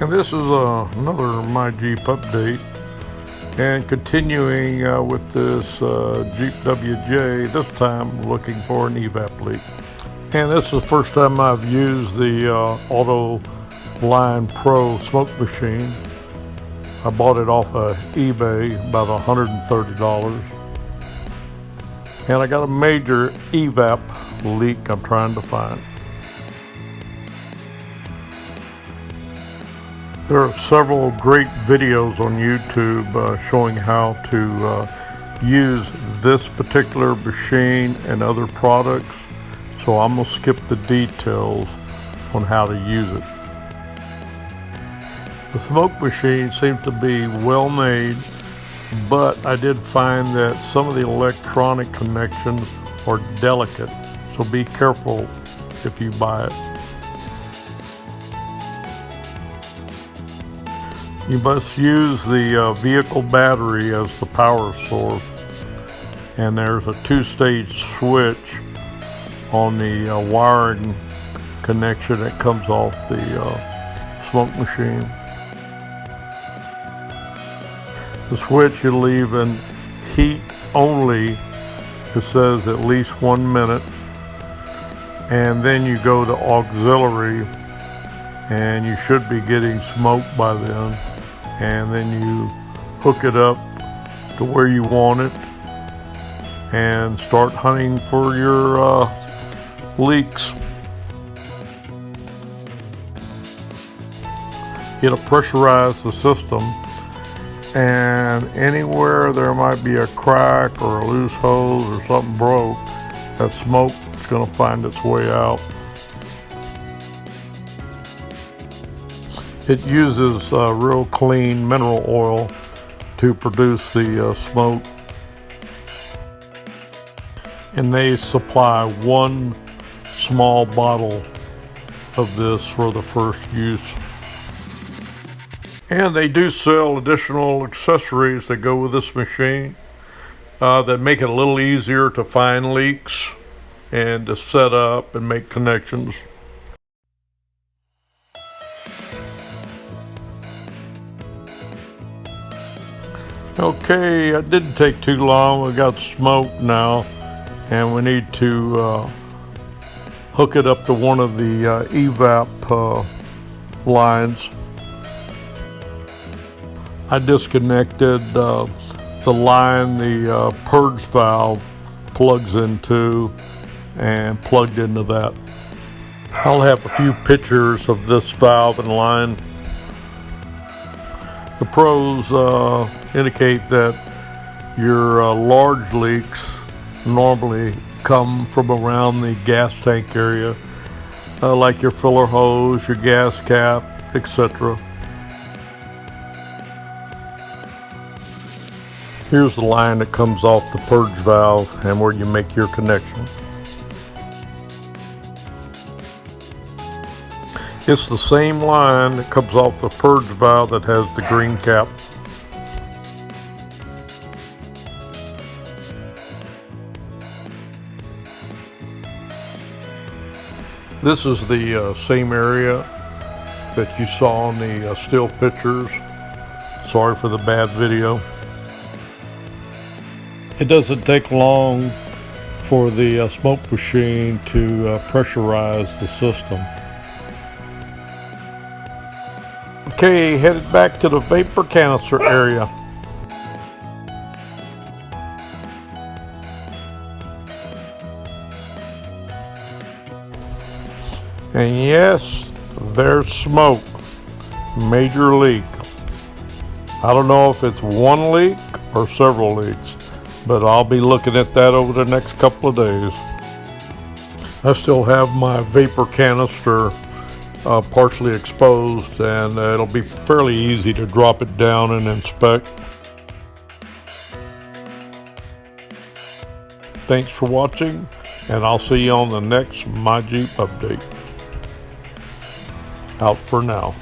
And this is another My Jeep update, and continuing with this Jeep WJ, this time looking for an Evap leak. And this is the first time I've used the Autoline Pro smoke machine. I bought it off of eBay, about $130. And I got a major Evap leak I'm trying to find. There are several great videos on YouTube showing how to use this particular machine and other products, so I'm going to skip the details on how to use it. The smoke machine seems to be well made, but I did find that some of the electronic connections are delicate, so be careful if you buy it. You must use the vehicle battery as the power source, and there's a two-stage switch on the wiring connection that comes off the smoke machine. The switch you leave in heat only, it says at least 1 minute, and then you go to auxiliary and you should be getting smoke by then. And then you hook it up to where you want it and start hunting for your leaks. It'll pressurize the system, and anywhere there might be a crack or a loose hose or something broke, that smoke is going to find its way out. It uses real clean mineral oil to produce the smoke, and they supply one small bottle of this for the first use. And they do sell additional accessories that go with this machine that make it a little easier to find leaks and to set up and make connections. Okay, it didn't take too long. We got smoke now, and we need to hook it up to one of the Evap lines. I disconnected the line the purge valve plugs into and plugged into that. I'll have a few pictures of this valve and line. The pros indicate that your large leaks normally come from around the gas tank area, like your filler hose, your gas cap, etc. Here's the line that comes off the purge valve and where you make your connection. It's the same line that comes off the purge valve that has the green cap. This is the same area that you saw in the still pictures. Sorry for the bad video. It doesn't take long for the smoke machine to pressurize the system. Okay, headed back to the vapor canister area. And yes, there's smoke. Major leak. I don't know if it's one leak or several leaks, but I'll be looking at that over the next couple of days. I still have my vapor canister partially exposed, and it'll be fairly easy to drop it down and inspect. Thanks for watching, and I'll see you on the next My Jeep update. Out for now.